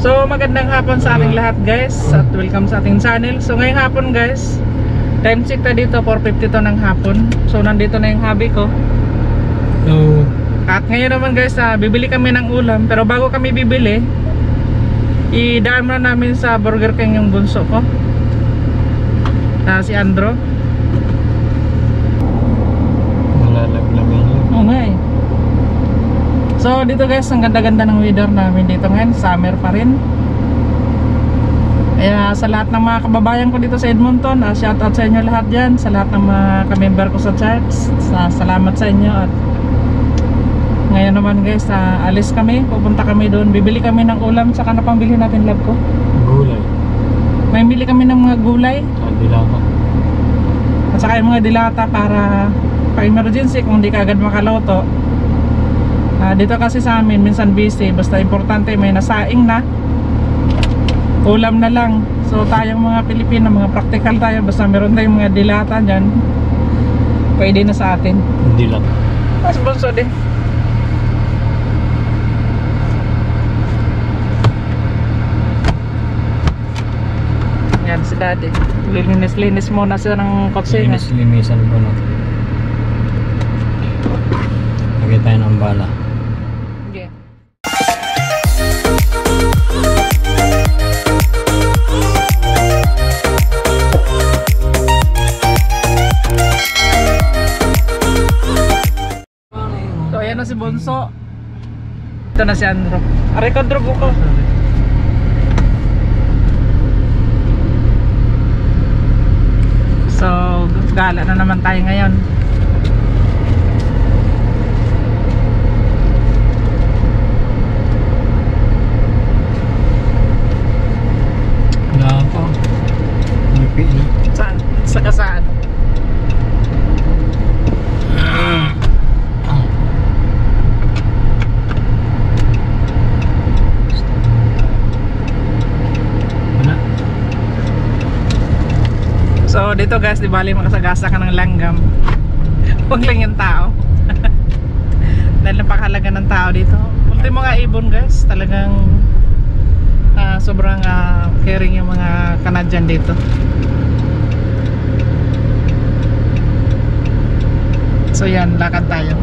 So magandang hapon sa ating lahat guys, at welcome sa ating channel. So ngayong hapon guys, time check na dito 4:52 ng hapon. So nandito na yung hubby ko. So, at ngayon naman guys, bibili kami ng ulam. Pero bago kami bibili, idaan muna namin sa Burger King yung bunso ko, si Andro. malalaglagan yun. Oo nga eh. So dito guys, ang ganda-ganda ng weather namin dito ngayon. Summer pa rin. Kaya sa lahat ng mga kababayan ko dito sa Edmonton, shout out sa inyo lahat dyan. Sa lahat ng mga ka-member ko sa church, salamat sa inyo. At ngayon naman guys, alis kami, pupunta kami doon. Bibili kami ng ulam. Saka na pang bilhin natin, love ko? Gulay. May bili kami ng mga gulay. Dilata. At saka yung mga dilata para pa-emergency kung di ka agad makaloto. Dito kasi sa amin minsan busy, basta importante may nasaing na, ulam na lang. So tayong mga Pilipino, mga practical tayo, basta meron tayong mga dilata dyan, pwede na sa atin. Dilata. Mas bunso din. Yan si daddy, linis-linis muna siya ng kotse. Linis-linisan po natin. Lagay tayo ng bala. Okay. So ayan na si Bunso. Ito na si Andro. Aray ko, Andro, buko. So gala na naman tayo ngayon. Wala pa. Nipi na. Saan? Sa kasaan? Wala. So dito guys, di bali makasagasa ka ng langgam. Huwag lang yung tao. Dahil napakahalaga ng tao dito. Ultimo nga ibon guys, talagang sobrang caring yung mga Canadian dito. So yan, lakad tayo.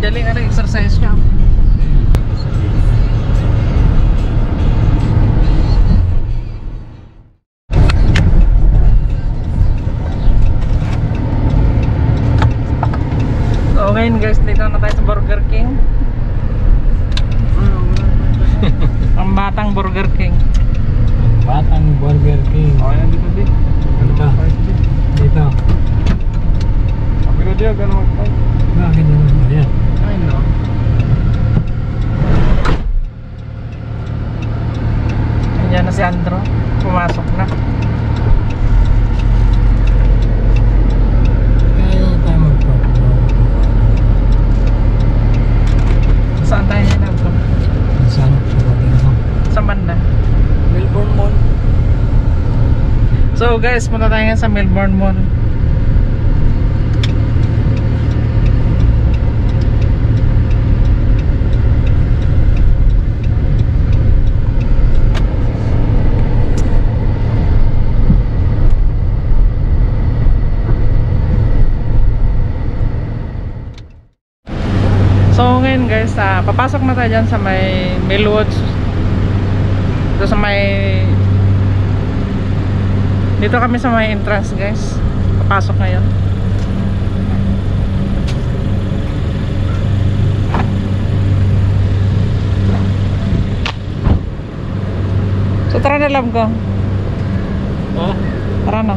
Daling exercise niya. So ngayon guys, dito na tayo sa Burger King. Ang batang Burger King. Batang Burger King. Ayan dito din. Dito. Dito. Sabi ko diya, gano'n magpag. Bakit naman? Ayan. Ay no. Ayan na si Andro. Pumasok na. Kaya tayo magpapagawa. Saan tayo niya Andro? Saan? Sa Batinho. Sa banda. Melbourne Mall. So guys, punta tayo nga sa Melbourne Mall. So ngayon guys, papasok na tayo dyan sa may Millwoods. Dito sa may, dito kami sa may entrance guys. Papasok ngayon. So tara na, love ko. Ha? Tara na.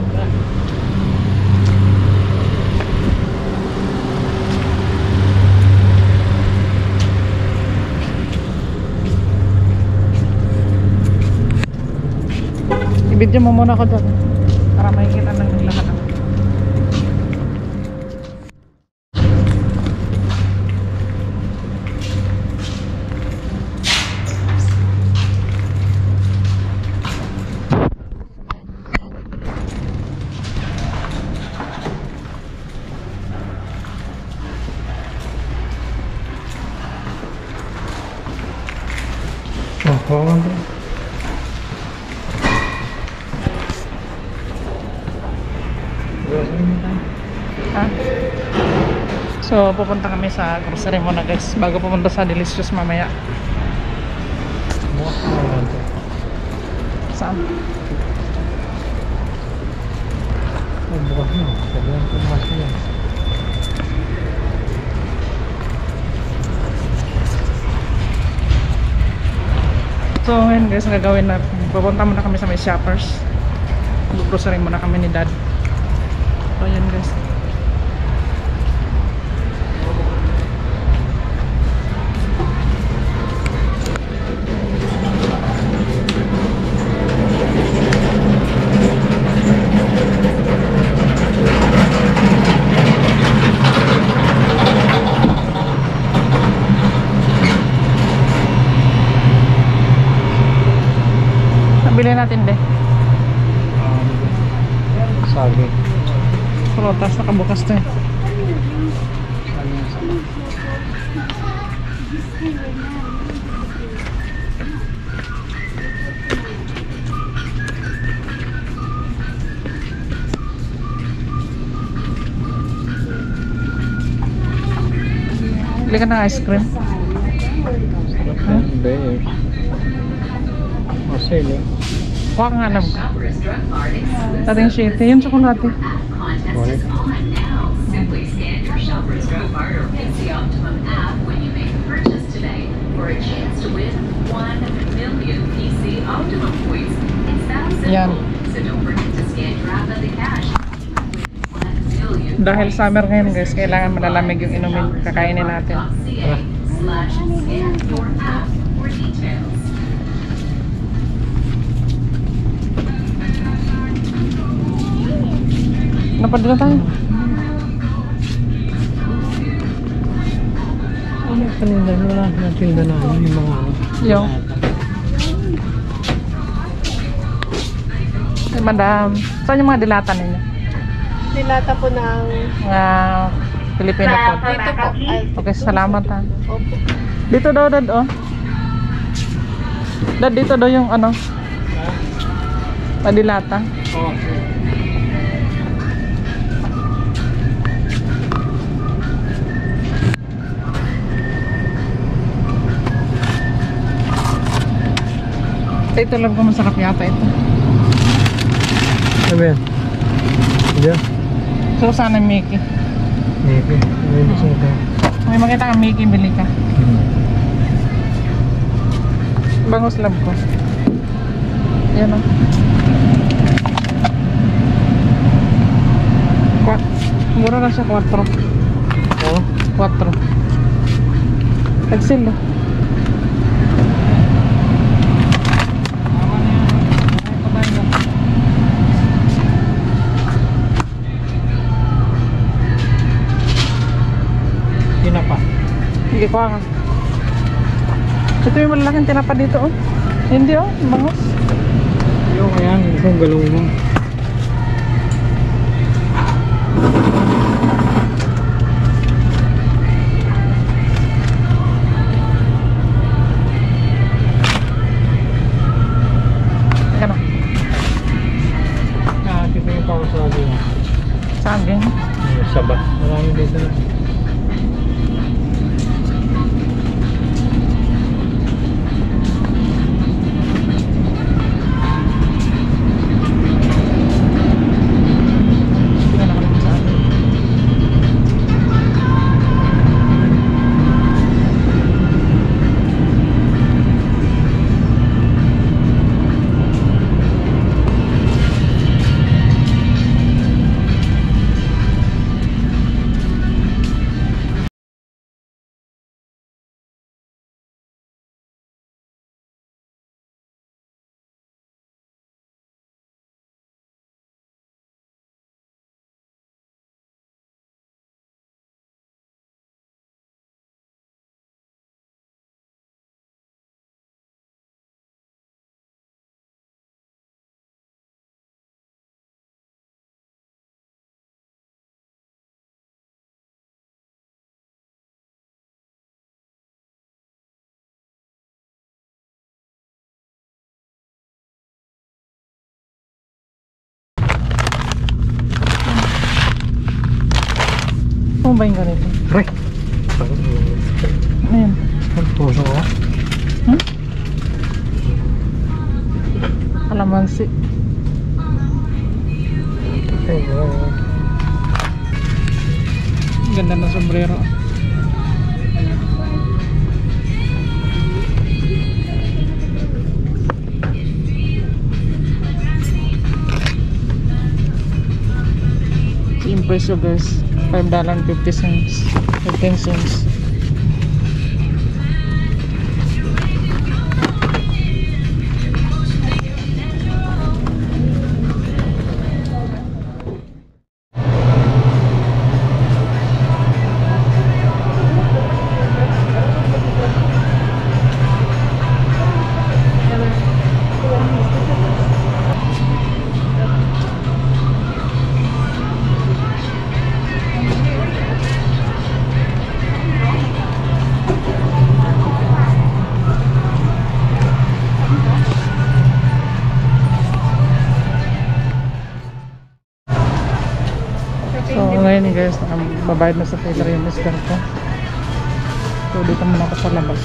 I-video mo muna ako doon para makikita ng lahat. Oh, kawan ba? Ha? So pupunta kami sa grocery muna guys bago pupunta sa Delicious mamaya. Saan? Bukas na. Sabihan ko bukas na. So ngayon guys, ang gagawin na pupunta muna kami sa may shoppers. Grocery muna kami ni dad. So ayan guys. Bili natin de. Sabi. Prutas nakabukas to eh. Bili ka ng ice cream. Beer. Masili. Kuha ka nga lang. Dating shit. Yung tsokolate. Wala. Simply scan your Shoppers Drug Mart or PC Optimum app when you make a purchase today for a chance to win 1 million PC Optimum points. It's that Yan. simple. So don't forget to scan your app at the cash. Win 1 million. Dahil summer ngayon guys, kailangan malalamig yung inumin kakainin natin. .ca/scan your app for details. Napadala tayo. Ano kanina wala na tinda na yung mga ano. Yo. Ay, madam. Saan yung mga dilata ninyo? Dilata po ng Mga Pilipino po. dito po. Ay, Okay, salamat ha. opo. Dito daw, dad, oh. Dad, dito daw yung ano, padilata. Oh, Ito lang ko masarap yata ito. ano yan? Diyan. So, sana Mickey. Maybe. Maybe sila. May makita ka Mickey, bili ka. Bangus love ko. Yan o. Mura na siya, 4. Oh? 4. Tagsil oh. Tinapa. Hindi ko nga. Ito yung malalaking tinapa dito oh. Hindi oh, bangus. Yung kaya, isang galong mo. Teka na. Nakakita yung pang sabi mo. Saging. Saba. Marami dito na. Tingnan ako naman sa akin. mo ba yung ganito? Pre! Ano yan? Puso ko. Hmm? Kalamansi. Ganda ng sombrero. Yung presyo guys, $5.50. 15 cents. So ngayon guys, nakababayad na sa teller yung mister ko. So dito muna ako sa labas.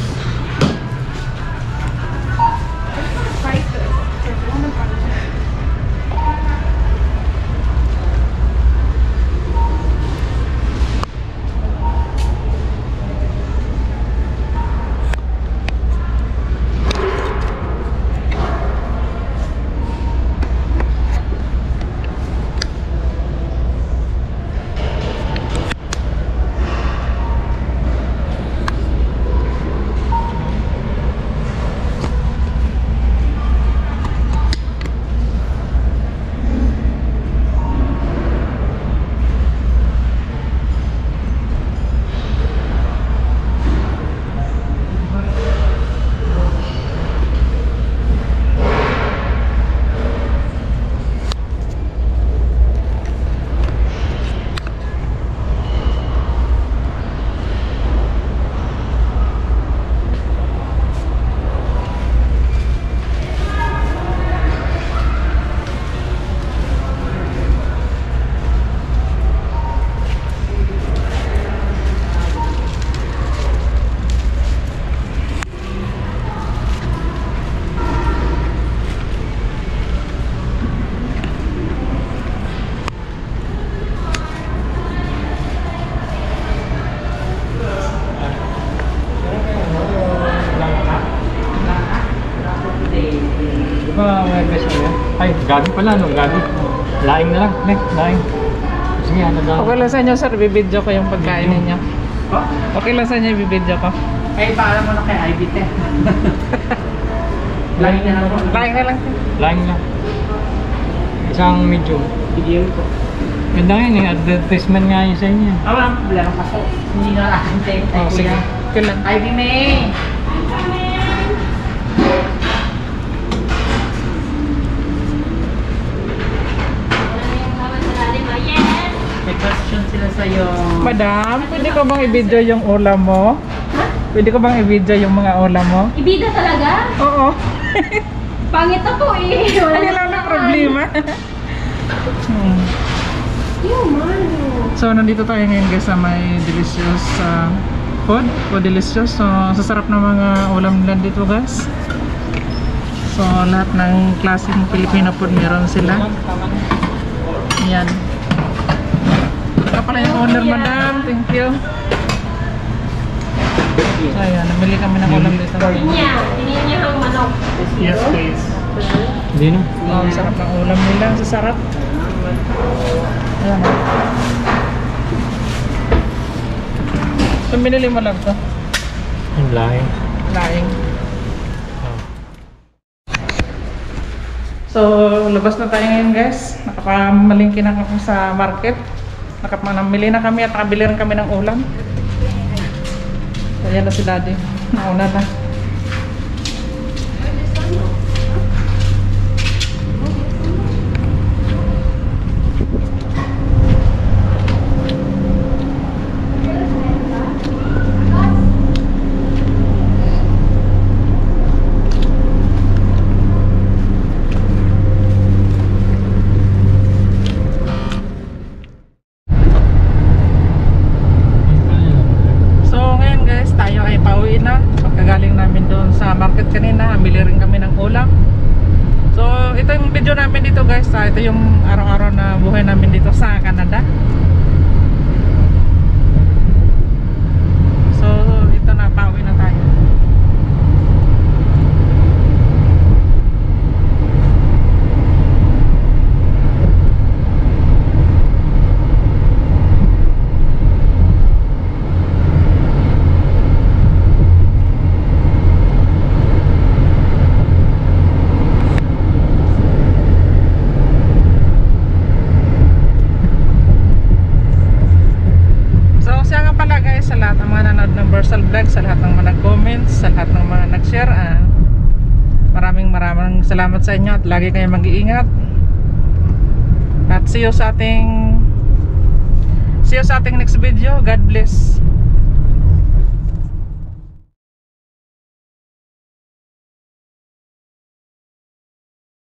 Ay, gabi pala, no? Gabi. Laing na lang. Laing. Sige, ano daw? Okay lang sa inyo sir, bibidyo ko yung pagkain ninyo. Okay lang sa inyo, bibidyo ko. Ay, paalam mo na kay Ivy, te. Laing na lang po. Laing na lang. Laing lang. Isang medium. Video ko. Ganda nga yun, advertisement nga yun sa inyo. Walang problema kaso. Hindi na lang te. Oh, sige. Okay lang. Ivy, May! May question sila sa'yo. Madam, pwede ko bang i-video yung ulam mo? Pwede ko bang i-video yung mga ulam mo? Ibida talaga? Oo. Pangit ako eh. Wala Ano lang ang problema? Yung man. So, nandito tayo ngayon guys sa may delicious food. Food delicious. So, sasarap na mga ulam nila dito guys. So, lahat ng klaseng Filipino food meron sila. Yan. Ito pala yung owner, madam. Thank you. So, ayan. Namili kami ng ulam dito. Ninya ang manok. Yes, please. Hindi no? Oh, ang sarap ng ulam nila. Sasarap. Ayan. So, binili mo lang to. Yung laing. Laing. So, labas na tayo ngayon guys. Nakapamalingki na ako sa market. Nakapamili na kami at nakabili rin kami ng ulam. Ayan na si Daddy. Nauna na. Basta ito yung araw-araw na buhay namin dito sa Canada. So ito na, pauwi na tayo. Sa lahat ng mga nanood ng Versal Vlog, sa lahat ng mga nag-comments, sa lahat ng mga nag-share, maraming salamat sa inyo at lagi kayong mag-iingat. At see you sa ating next video. God bless.